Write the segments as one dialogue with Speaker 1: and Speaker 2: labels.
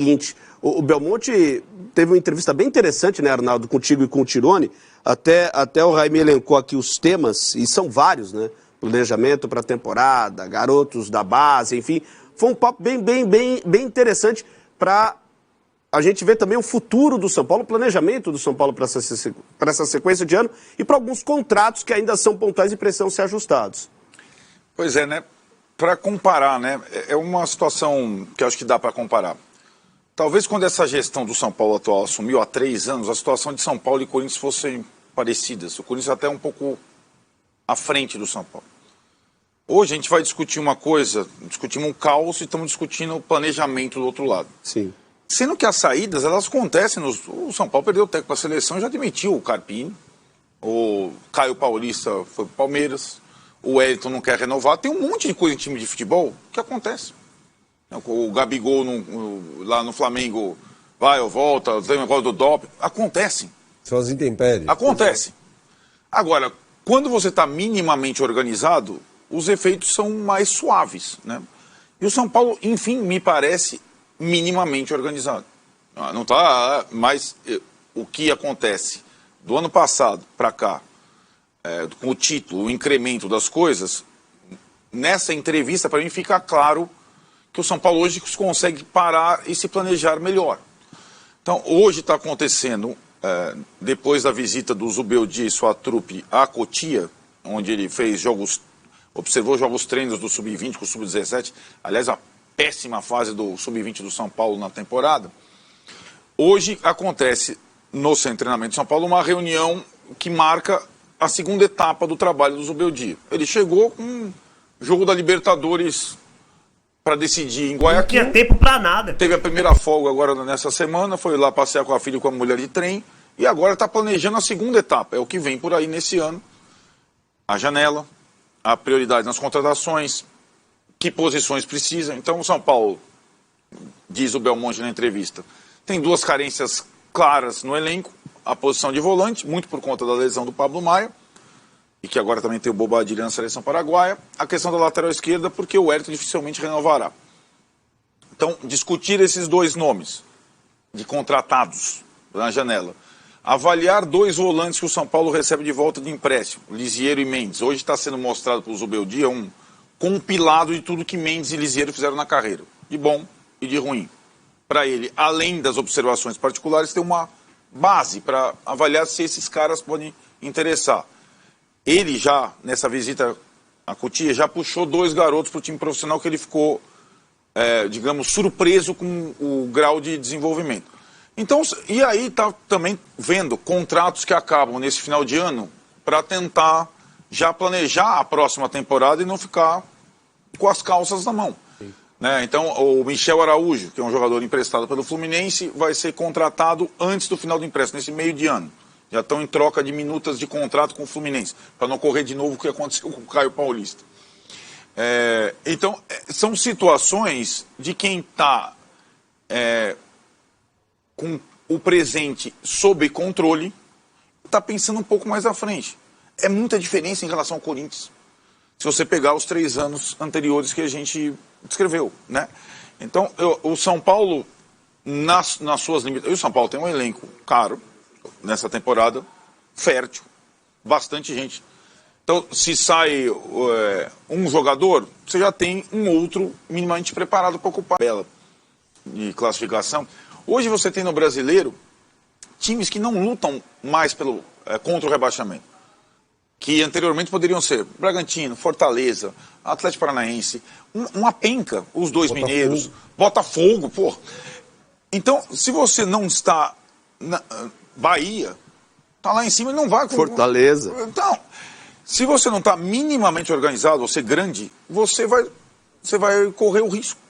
Speaker 1: seguinte, o Belmonte teve uma entrevista bem interessante, né, Arnaldo, contigo e com o Tironi. Até o Raime elencou aqui os temas, e são vários, né? Planejamento para a temporada, garotos da base, enfim. Foi um papo bem interessante para a gente ver também o futuro do São Paulo, o planejamento do São Paulo para essa sequência de ano e para alguns contratos que ainda são pontuais e precisam ser ajustados.
Speaker 2: Pois é, né? Para comparar, né? É uma situação que eu acho que dá para comparar. Talvez quando essa gestão do São Paulo atual assumiu há 3 anos, a situação de São Paulo e Corinthians fossem parecidas. O Corinthians até um pouco à frente do São Paulo. Hoje a gente vai discutir uma coisa, discutimos um caos e estamos discutindo o planejamento do outro lado.
Speaker 1: Sim.
Speaker 2: Sendo que as saídas, elas acontecem. O São Paulo perdeu o técnico para a seleção e já demitiu o Carpini. O Caio Paulista foi para o Palmeiras. O Wellington não quer renovar. Tem um monte de coisa em time de futebol que acontece. O Gabigol lá no Flamengo vai ou volta, tem o negócio do doping. Acontece.
Speaker 3: São as intempéries.
Speaker 2: Acontece. Agora, quando você está minimamente organizado, os efeitos são mais suaves, né? E o São Paulo, enfim, me parece minimamente organizado. Não está, mas o que acontece do ano passado para cá, com o título, o incremento das coisas, nessa entrevista, para mim, fica claro que o São Paulo hoje consegue parar e se planejar melhor. Então, hoje está acontecendo, depois da visita do Zubeldia e sua trupe à Cotia, onde ele fez observou jogos treinos do Sub-20 com o Sub-17, aliás, a péssima fase do Sub-20 do São Paulo na temporada. Hoje acontece no Centro de Treinamento de São Paulo uma reunião que marca a segunda etapa do trabalho do Zubeldia. Ele chegou com um jogo da Libertadores para decidir em Guayaquil.
Speaker 4: Não tinha tempo para nada.
Speaker 2: Teve a primeira folga agora nessa semana, foi lá passear com a filha e com a mulher de trem, e agora está planejando a segunda etapa. É o que vem por aí nesse ano. A janela, a prioridade nas contratações, que posições precisam. Então o São Paulo, diz o Belmonte na entrevista, tem 2 carências claras no elenco. A posição de volante, muito por conta da lesão do Pablo Maia, e que agora também tem o Bobadilla na seleção paraguaia. A questão da lateral esquerda, porque o Wellington dificilmente renovará. Então, discutir esses 2 nomes de contratados na janela. Avaliar 2 volantes que o São Paulo recebe de volta de empréstimo, Lisiero e Mendes. Hoje está sendo mostrado para o Zubeldia um compilado de tudo que Mendes e Lisiero fizeram na carreira, de bom e de ruim. Para ele, além das observações particulares, tem uma base para avaliar se esses caras podem interessar. Ele já, nessa visita à Cotia, já puxou 2 garotos para o time profissional que ele ficou, digamos, surpreso com o grau de desenvolvimento. Então, e aí está também vendo contratos que acabam nesse final de ano para tentar já planejar a próxima temporada e não ficar com as calças na mão. Né? Então, o Michel Araújo, que é um jogador emprestado pelo Fluminense, vai ser contratado antes do final do empréstimo, nesse meio de ano. Já estão em troca de minutas de contrato com o Fluminense, para não ocorrer de novo o que aconteceu com o Caio Paulista. Então, são situações de quem está com o presente sob controle, está pensando um pouco mais à frente. É muita diferença em relação ao Corinthians, se você pegar os 3 anos anteriores que a gente descreveu, né? Então, o São Paulo, nas suas limitações... O São Paulo tem um elenco caro, nessa temporada, fértil, bastante gente. Então, se sai um jogador, você já tem um outro minimamente preparado para ocupar a tabela de classificação. Hoje você tem no Brasileiro times que não lutam mais contra o rebaixamento, que anteriormente poderiam ser Bragantino, Fortaleza, Atlético Paranaense, uma penca, os 2 mineiros, Botafogo, pô. Então, se você não está na Bahia, está lá em cima e não vai...
Speaker 1: Fortaleza.
Speaker 2: Então, se você não está minimamente organizado, você grande, você vai correr o risco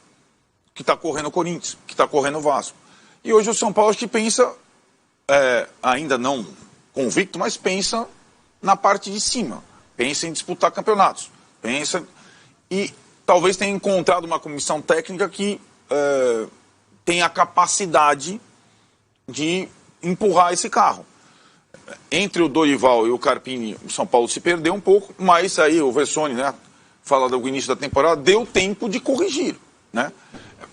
Speaker 2: que está correndo o Corinthians, que está correndo o Vasco. E hoje o São Paulo acho que pensa, ainda não convicto, mas pensa na parte de cima. Pensa em disputar campeonatos. E talvez tenha encontrado uma comissão técnica que tenha a capacidade de empurrar esse carro. Entre o Dorival e o Carpini, o São Paulo se perdeu um pouco, mas aí o Vessone, né, fala do início da temporada, deu tempo de corrigir, né?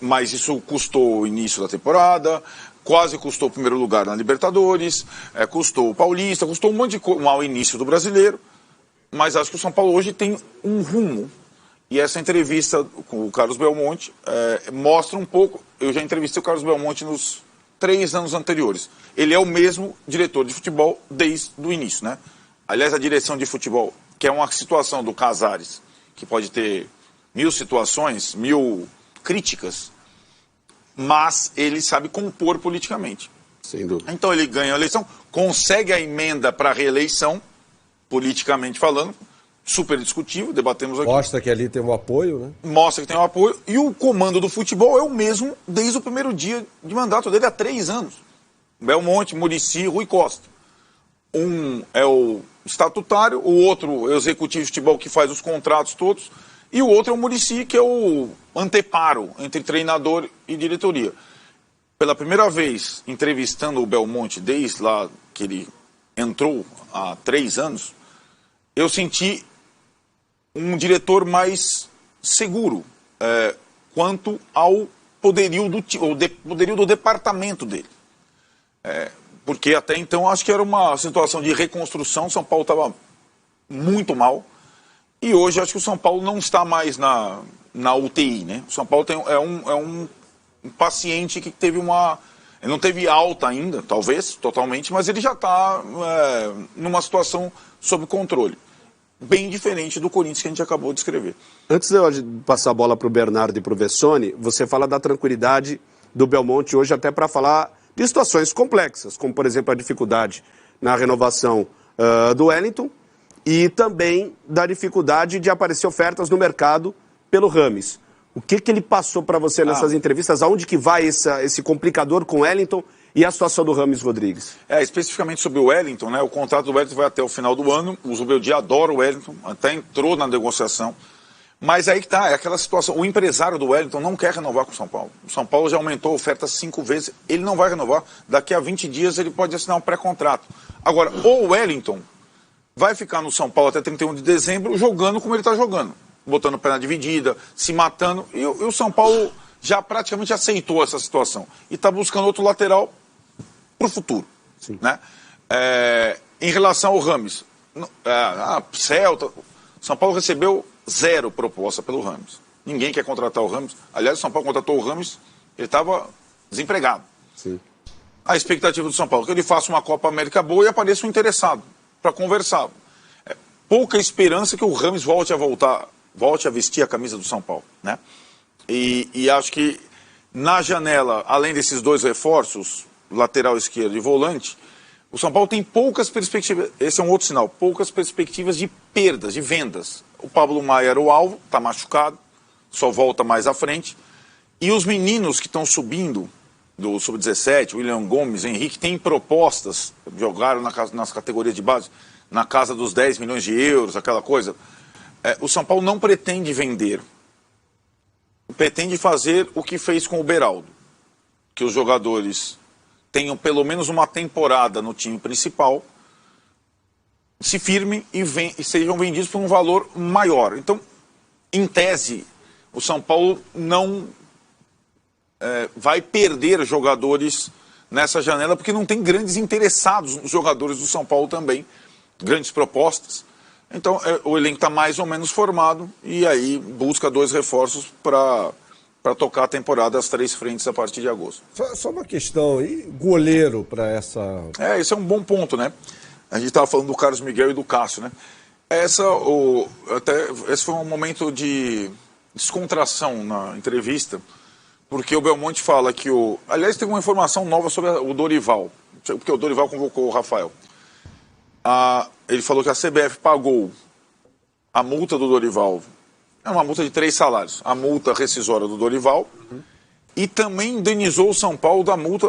Speaker 2: mas isso custou o início da temporada, quase custou o primeiro lugar na Libertadores, custou o Paulista, custou um monte de coisa, um mau início do Brasileiro, mas acho que o São Paulo hoje tem um rumo. E essa entrevista com o Carlos Belmonte mostra um pouco. Eu já entrevistei o Carlos Belmonte nos 3 anos anteriores. Ele é o mesmo diretor de futebol desde o início, né? Aliás, a direção de futebol, que é uma situação do Casares, que pode ter 1000 situações, 1000 críticas, mas ele sabe compor politicamente.
Speaker 1: Sem dúvida.
Speaker 2: Então ele ganha a eleição, consegue a emenda para a reeleição, politicamente falando, super discutível, debatemos aqui.
Speaker 3: Mostra que ali tem um apoio, né?
Speaker 2: Mostra que tem um apoio. E o comando do futebol é o mesmo desde o primeiro dia de mandato dele, há 3 anos. Belmonte, Muricy, Rui Costa. Um é o estatutário, o outro é o executivo de futebol que faz os contratos todos, e o outro é o Muricy, que é o anteparo entre treinador e diretoria. Pela primeira vez, entrevistando o Belmonte, desde lá que ele entrou há 3 anos, eu senti um diretor mais seguro quanto ao poderio do departamento dele. Porque até então acho que era uma situação de reconstrução, São Paulo estava muito mal, e hoje acho que o São Paulo não está mais na UTI, né? O São Paulo é um paciente que teve ele não teve alta ainda, talvez, totalmente, mas ele já está numa situação sob controle. Bem diferente do Corinthians que a gente acabou de escrever.
Speaker 1: Antes de eu passar a bola para o Bernardo e para o Vessone, você fala da tranquilidade do Belmonte hoje até para falar de situações complexas, como, por exemplo, a dificuldade na renovação do Wellington e também da dificuldade de aparecer ofertas no mercado pelo Rames. O que ele passou para você nessas entrevistas? Aonde que vai esse complicador com o Wellington e a situação do Rames Rodrigues?
Speaker 2: Especificamente sobre o Wellington, né? O contrato do Wellington vai até o final do ano. O Zubeldia adora o Wellington, até entrou na negociação. Mas aí que tá, é aquela situação. O empresário do Wellington não quer renovar com o São Paulo. O São Paulo já aumentou a oferta 5 vezes. Ele não vai renovar. Daqui a 20 dias ele pode assinar um pré-contrato. Agora, o Wellington vai ficar no São Paulo até 31 de dezembro jogando como ele está jogando. Botando perna dividida, se matando. E o São Paulo já praticamente aceitou essa situação. E está buscando outro lateral para o futuro. Né? Em relação ao Rames, Celta, São Paulo recebeu 0 proposta pelo Rames. Ninguém quer contratar o Rames. Aliás, o São Paulo contratou o Rames, ele estava desempregado.
Speaker 1: Sim.
Speaker 2: A expectativa do São Paulo é que ele faça uma Copa América boa e apareça um interessado para conversar. Pouca esperança que o Rames volte a vestir a camisa do São Paulo. Né? E acho que na janela, além desses 2 reforços, lateral esquerdo e volante, o São Paulo tem poucas perspectivas, esse é um outro sinal, poucas perspectivas de perdas, de vendas. O Pablo Maia era o alvo, está machucado, só volta mais à frente. E os meninos que estão subindo, do Sub-17, William Gomes, Henrique, têm propostas, jogaram nas categorias de base, na casa dos 10 milhões de euros, aquela coisa. O São Paulo não pretende vender, pretende fazer o que fez com o Beraldo, que os jogadores tenham pelo menos uma temporada no time principal, se firmem e sejam vendidos por um valor maior. Então, em tese, o São Paulo não vai perder jogadores nessa janela, porque não tem grandes interessados nos jogadores do São Paulo também, grandes propostas. Então, o elenco está mais ou menos formado e aí busca 2 reforços para tocar a temporada às 3 frentes a partir de agosto.
Speaker 3: Só uma questão, e goleiro para essa...
Speaker 2: Esse é um bom ponto, né? A gente estava falando do Carlos Miguel e do Cássio, né? Esse foi um momento de descontração na entrevista, porque o Belmonte fala que aliás, teve uma informação nova sobre o Dorival, porque o Dorival convocou o Rafael. Ele falou que a CBF pagou a multa do Dorival, é uma multa de 3 salários, a multa rescisória do Dorival, e também indenizou o São Paulo da multa,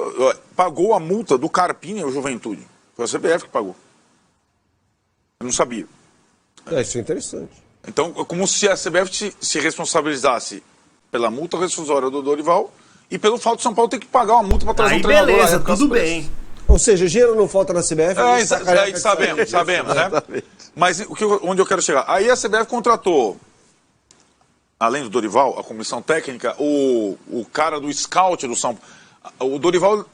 Speaker 2: pagou a multa do Carpini ao Juventude. Foi a CBF que pagou. Eu não sabia.
Speaker 3: Isso é interessante.
Speaker 2: Então, como se a CBF se responsabilizasse pela multa rescisória do Dorival e pelo fato de São Paulo ter que pagar uma multa para trazer um treinador.
Speaker 4: Beleza, tudo bem.
Speaker 3: Ou seja, dinheiro não falta na CBF.
Speaker 2: Sabemos, né? Mas onde eu quero chegar? Aí a CBF contratou além do Dorival, a comissão técnica, o cara do scout do São Paulo, o Dorival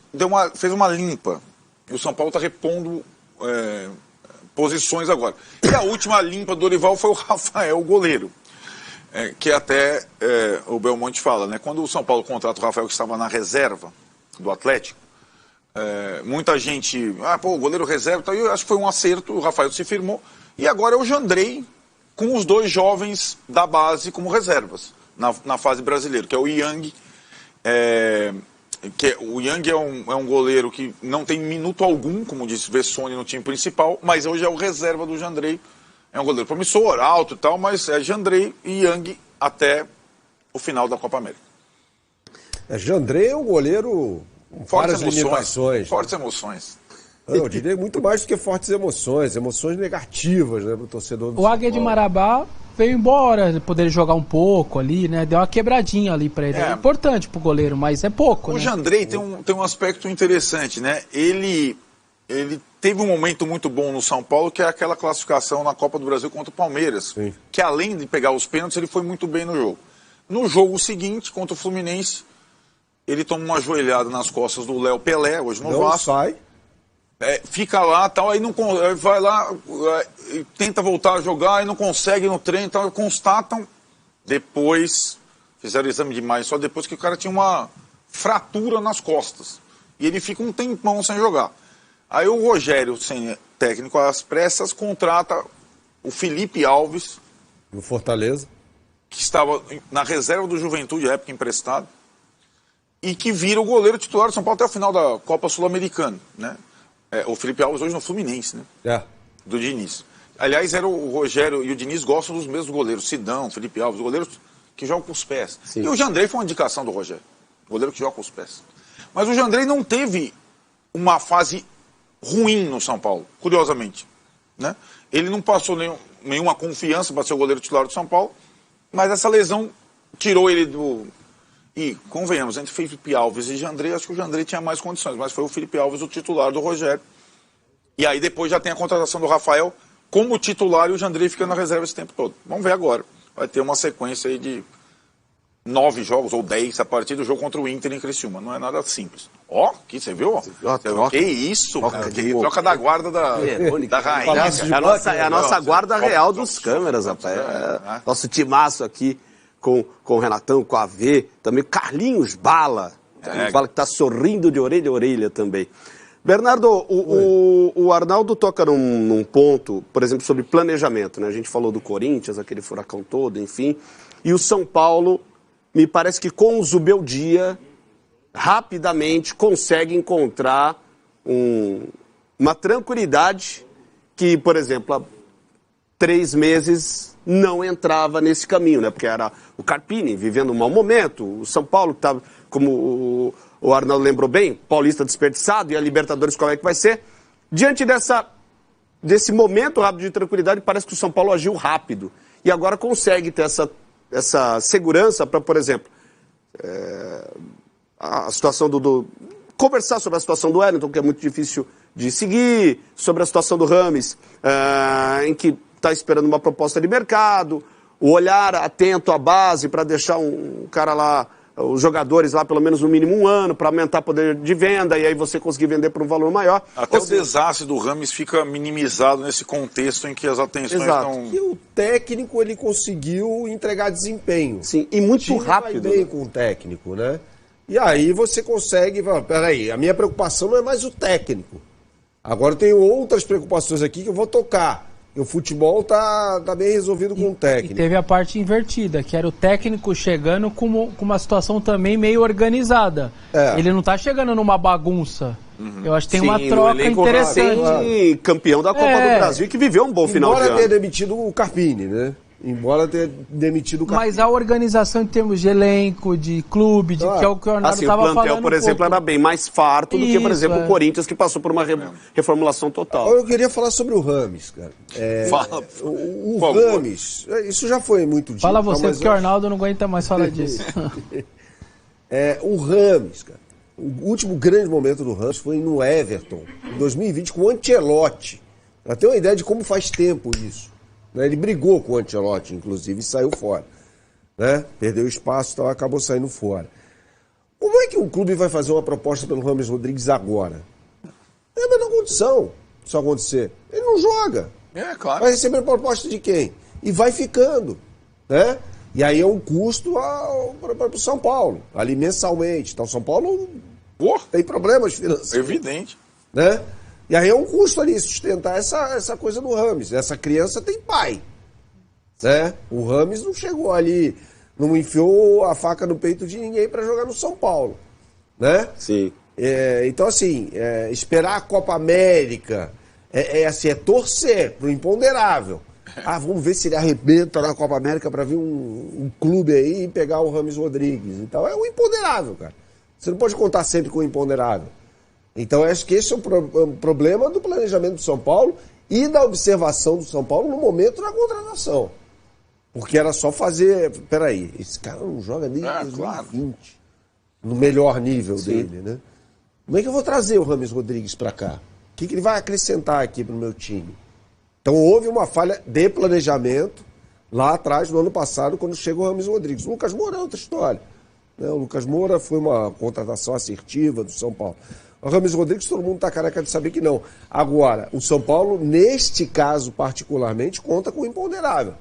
Speaker 2: fez uma limpa. E o São Paulo está repondo posições agora. E a última limpa do Dorival foi o Rafael, o goleiro. Que até o Belmonte fala, né? Quando o São Paulo contrata o Rafael, que estava na reserva do Atlético, muita gente, o goleiro reserva, então, eu acho que foi um acerto, o Rafael se firmou, e agora é o Jandrei com os 2 jovens da base como reservas, na fase brasileira, que é o Yang, o Yang é um goleiro que não tem minuto algum, como disse Vessone, no time principal, mas hoje é o reserva do Jandrei. É um goleiro promissor, alto e tal, mas é Jandrei e Yang até o final da Copa América.
Speaker 3: Jandrei é um goleiro com várias limitações.
Speaker 2: Fortes emoções.
Speaker 3: Não, eu diria muito mais do que fortes emoções negativas, né, para o torcedor do
Speaker 4: O Águia de Marabá veio embora, poder jogar um pouco ali, né? Deu uma quebradinha ali pra ele. É importante pro goleiro, mas é pouco,
Speaker 2: O
Speaker 4: né?
Speaker 2: Jandrei tem um aspecto interessante, né? Ele teve um momento muito bom no São Paulo, que é aquela classificação na Copa do Brasil contra o Palmeiras. Sim. Que além de pegar os pênaltis, ele foi muito bem no jogo. No jogo seguinte, contra o Fluminense, ele toma uma joelhada nas costas do Léo Pelé, hoje no Vasco.
Speaker 3: Sai.
Speaker 2: Fica lá, tal, aí não vai lá, tenta voltar a jogar, e não consegue no treino, tal, constatam, depois, fizeram exame de imagem só depois que o cara tinha uma fratura nas costas. E ele fica um tempão sem jogar. Aí o Rogério, sem técnico às pressas, contrata o Felipe Alves.
Speaker 3: No Fortaleza.
Speaker 2: Que estava na reserva do Juventude, época emprestado. E que vira o goleiro titular do São Paulo até o final da Copa Sul-Americana, né? O Felipe Alves hoje no Fluminense, né? Do Diniz. Aliás, o Rogério e o Diniz gostam dos mesmos goleiros. Sidão, Felipe Alves, goleiros que jogam com os pés. Sim. E o Jandrei foi uma indicação do Rogério. Goleiro que joga com os pés. Mas o Jandrei não teve uma fase ruim no São Paulo, curiosamente, né? Ele não passou nenhuma confiança para ser o goleiro titular do São Paulo, mas essa lesão tirou ele do... E, convenhamos, entre Felipe Alves e Jandrei, acho que o Jandrei tinha mais condições, mas foi o Felipe Alves o titular do Rogério. E aí depois já tem a contratação do Rafael como titular e o Jandrei fica na reserva esse tempo todo. Vamos ver agora. Vai ter uma sequência aí de 9 jogos ou 10 a partir do jogo contra o Inter em Criciúma. Não é nada simples. Que você viu? Que isso, cara. Que troca da guarda da rainha.
Speaker 1: É a nossa guarda real dos câmeras, rapaz. Nosso timaço aqui. Com o Renatão, com a AV, também Carlinhos Bala, Bala que está sorrindo de orelha a orelha também. Bernardo, o Arnaldo toca num ponto, por exemplo, sobre planejamento, né? A gente falou do Corinthians, aquele furacão todo, enfim, e o São Paulo, me parece que com o Zubeldia, rapidamente consegue encontrar uma tranquilidade que, por exemplo, há 3 meses não entrava nesse caminho, né? Porque era o Carpini vivendo um mau momento, o São Paulo que estava, como o Arnaldo lembrou bem, paulista desperdiçado, e a Libertadores como é que vai ser? Diante desse momento rápido de tranquilidade, parece que o São Paulo agiu rápido e agora consegue ter essa segurança para, por exemplo, a situação conversar sobre a situação do Wellington, que é muito difícil de seguir, sobre a situação do Rames, em que está esperando uma proposta de mercado, o olhar atento à base para deixar um cara lá, os jogadores lá pelo menos no mínimo 1 ano, para aumentar o poder de venda e aí você conseguir vender por um valor maior.
Speaker 2: Até o desastre do Rames fica minimizado nesse contexto em que as atenções estão...
Speaker 3: E o técnico, ele conseguiu entregar desempenho.
Speaker 1: Sim, e muito rápido.
Speaker 3: Vai bem com o técnico, né? E aí você consegue... Peraí, a minha preocupação não é mais o técnico. Agora eu tenho outras preocupações aqui que eu vou tocar. E o futebol tá bem resolvido com o técnico.
Speaker 4: E teve a parte invertida, que era o técnico chegando com uma situação também meio organizada. Ele não tá chegando numa bagunça. Eu acho que tem uma troca interessante.
Speaker 1: Campeão da Copa do Brasil, que viveu um bom final de ano.
Speaker 3: Embora tenha demitido o Carpini, né? Embora tenha demitido o Carpini.
Speaker 4: Mas a organização em termos de elenco, de clube, que é o que o Arnaldo estava falando. O plantel,
Speaker 1: por exemplo, era bem mais farto do que, por exemplo, o Corinthians, que passou por uma reformulação total.
Speaker 3: Eu queria falar sobre o Rames, cara.
Speaker 2: Fala.
Speaker 3: O Rames, isso já foi muito dito.
Speaker 4: Fala você, porque o Arnaldo não aguenta mais falar disso.
Speaker 3: O Rames, cara. O último grande momento do Rames foi no Everton, em 2020, com o Ancelotti. Pra ter uma ideia de como faz tempo isso. Ele brigou com o Ancelotti, inclusive, e saiu fora. né? Perdeu espaço, então acabou saindo fora. Como é que o clube vai fazer uma proposta pelo Rames Rodrigues agora? É a menor condição disso acontecer. Ele não joga.
Speaker 2: Claro.
Speaker 3: Vai receber proposta de quem? E vai ficando, né? E aí é um custo para o São Paulo, ali mensalmente. Então, o São Paulo tem problemas financeiros.
Speaker 2: Evidente.
Speaker 3: Né? E aí é um custo ali sustentar essa coisa do Rames. Essa criança tem pai. Né? O Rames não chegou ali, não enfiou a faca no peito de ninguém para jogar no São Paulo. Né?
Speaker 1: Sim.
Speaker 3: Então, assim, esperar a Copa América é torcer pro imponderável. Vamos ver se ele arrebenta na Copa América para vir um clube aí e pegar o Rames Rodrigues. Então, é o imponderável, cara. Você não pode contar sempre com o imponderável. Então, acho que esse é um problema do planejamento do São Paulo e da observação do São Paulo no momento da contratação. Porque era só fazer... Peraí, esse cara não joga nem em 2020. Claro. No melhor nível dele, né? Como é que eu vou trazer o Rames Rodrigues para cá? O que ele vai acrescentar aqui pro meu time? Então houve uma falha de planejamento lá atrás, no ano passado, quando chega o Rames Rodrigues. O Lucas Moura é outra história. Né? O Lucas Moura foi uma contratação assertiva do São Paulo. O Rames Rodrigues, todo mundo está careca de saber que não. Agora, o São Paulo, neste caso particularmente, conta com o imponderável,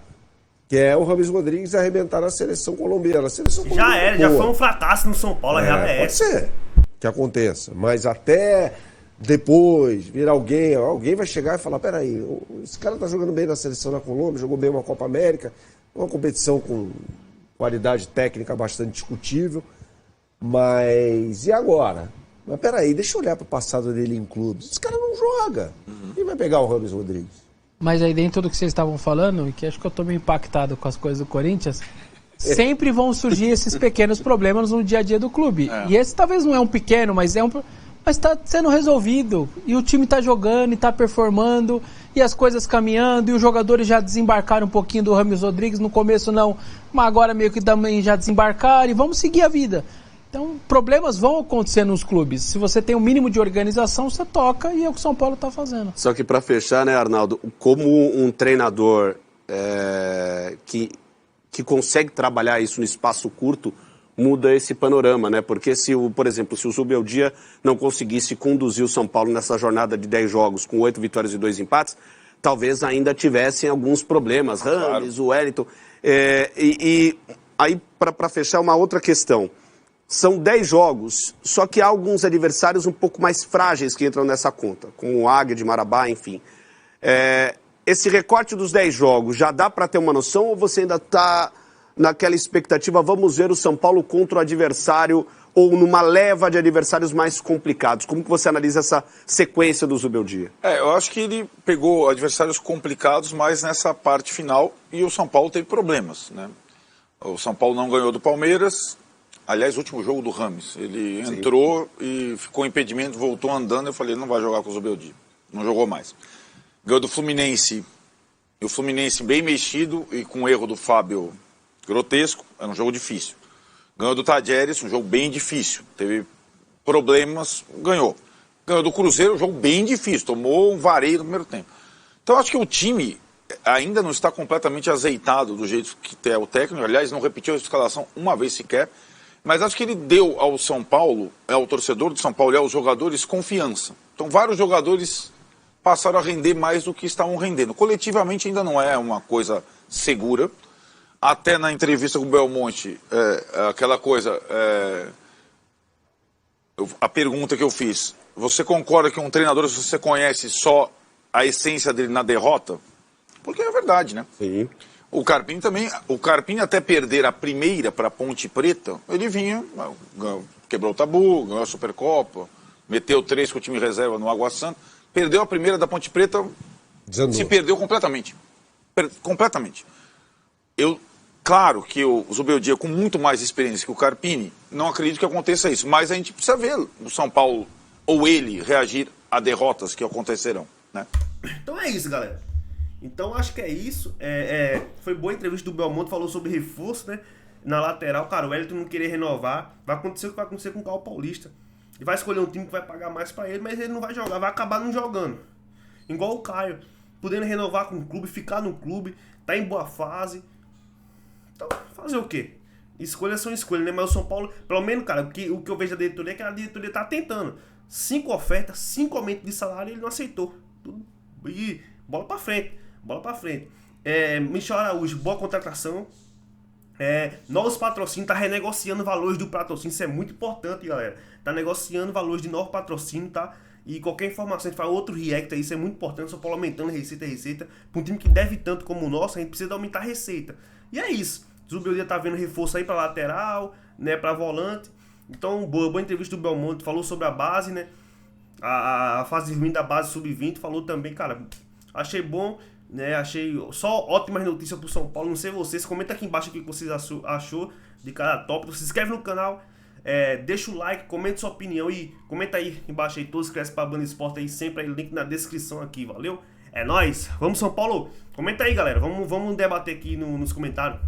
Speaker 3: que é o Rames Rodrigues arrebentar na seleção colombiana. A seleção colombiana
Speaker 5: já foi um fracasso no São Paulo, já é.
Speaker 3: Pode ser que aconteça, mas até depois vir alguém vai chegar e falar, peraí, esse cara tá jogando bem na seleção da Colômbia, jogou bem uma Copa América, uma competição com qualidade técnica bastante discutível, mas e agora? Mas peraí, deixa eu olhar pro passado dele em clubes. Esse cara não joga. Quem vai pegar o Rames Rodrigues?
Speaker 4: Mas aí dentro do que vocês estavam falando, e que acho que eu tô meio impactado com as coisas do Corinthians, sempre vão surgir esses pequenos problemas no dia a dia do clube. E esse talvez não é um pequeno, mas está sendo resolvido. E o time está jogando e está performando, e as coisas caminhando, e os jogadores já desembarcaram um pouquinho do Rames Rodrigues, no começo não, mas agora meio que também já desembarcaram, e vamos seguir a vida. Então, problemas vão acontecer nos clubes. Se você tem um mínimo de organização, você toca, e é o que o São Paulo está fazendo.
Speaker 1: Só que para fechar, né, Arnaldo, como um treinador que consegue trabalhar isso no espaço curto, muda esse panorama, né? Porque por exemplo, se o Zubeldia não conseguisse conduzir o São Paulo nessa jornada de 10 jogos com 8 vitórias e 2 empates, talvez ainda tivessem alguns problemas. Rames, o Wellington. E aí, para fechar, uma outra questão. São 10 jogos, só que há alguns adversários um pouco mais frágeis que entram nessa conta, como o Águia de Marabá, enfim. Esse recorte dos 10 jogos, já dá para ter uma noção ou você ainda está naquela expectativa, vamos ver o São Paulo contra o adversário ou numa leva de adversários mais complicados? Como que você analisa essa sequência do Zubeldia?
Speaker 2: Eu acho que ele pegou adversários complicados, mas nessa parte final, e o São Paulo teve problemas, né? O São Paulo não ganhou do Palmeiras, aliás, o último jogo do Rames, ele entrou e ficou impedimento, voltou andando, eu falei, ele não vai jogar com o Zubeldia, não jogou mais. Ganhou do Fluminense, e o Fluminense bem mexido e com o erro do Fábio grotesco, era um jogo difícil. Ganhou do Tadieres, um jogo bem difícil, teve problemas, ganhou. Ganhou do Cruzeiro, um jogo bem difícil, tomou um vareio no primeiro tempo. Então acho que o time ainda não está completamente azeitado do jeito que é o técnico, aliás, não repetiu a escalação uma vez sequer, mas acho que ele deu ao São Paulo, ao torcedor do São Paulo e aos jogadores confiança. Então vários jogadores passaram a render mais do que estavam rendendo. Coletivamente ainda não é uma coisa segura. Até na entrevista com o Belmonte, aquela coisa, a pergunta que eu fiz, você concorda que um treinador, se você conhece só a essência dele na derrota? Porque é verdade, né?
Speaker 1: Sim.
Speaker 2: O Carpini também, até perder a primeira para a Ponte Preta, ele vinha, quebrou o tabu, ganhou a Supercopa, meteu 3 com o time reserva no Água Santa, perdeu a primeira da Ponte Preta, se perdeu completamente. Completamente. Claro que o Zubeldia, com muito mais experiência que o Carpini, não acredito que aconteça isso, mas a gente precisa ver o São Paulo, ou ele, reagir a derrotas que acontecerão, né?
Speaker 5: Então é isso, galera. Então acho que é isso. Foi boa a entrevista do Belmonte, falou sobre reforço, né? Na lateral, cara, o Wellington não querer renovar, vai acontecer o que vai acontecer com o Caio Paulista. Ele vai escolher um time que vai pagar mais pra ele, mas ele não vai jogar, vai acabar não jogando. Igual o Caio, podendo renovar com o clube, ficar no clube, tá em boa fase. Então, Fazer o quê? Escolhas são escolhas, né? Mas o São Paulo, pelo menos, cara, o que eu vejo da diretoria é que a diretoria tá tentando. 5 ofertas, 5 aumentos de salário, ele não aceitou. E bola pra frente, bola pra frente. Michel Araújo, boa contratação. Novos patrocínios, tá renegociando valores do patrocínio, isso é muito importante, galera. Tá negociando valores de novo patrocínio, tá? E qualquer informação, a gente faz outro react aí, isso é muito importante. São Paulo aumentando receita. Pra um time que deve tanto como o nosso, a gente precisa aumentar a receita. E é isso. Zubeldia tá vendo reforço aí pra lateral, né, pra volante. Então, boa entrevista do Belmonte, falou sobre a base, né? A fase ruim da base sub-20, falou também, cara, achei bom, né? Achei só ótimas notícias pro São Paulo. Não sei vocês, comenta aqui embaixo o que vocês achou de cada tópico. Se inscreve no canal, deixa o like, comenta sua opinião e comenta aí embaixo aí, todos crescem pra Banda Esporte aí, sempre aí, link na descrição aqui, valeu? É nóis, vamos São Paulo, comenta aí galera, vamos debater aqui nos comentários.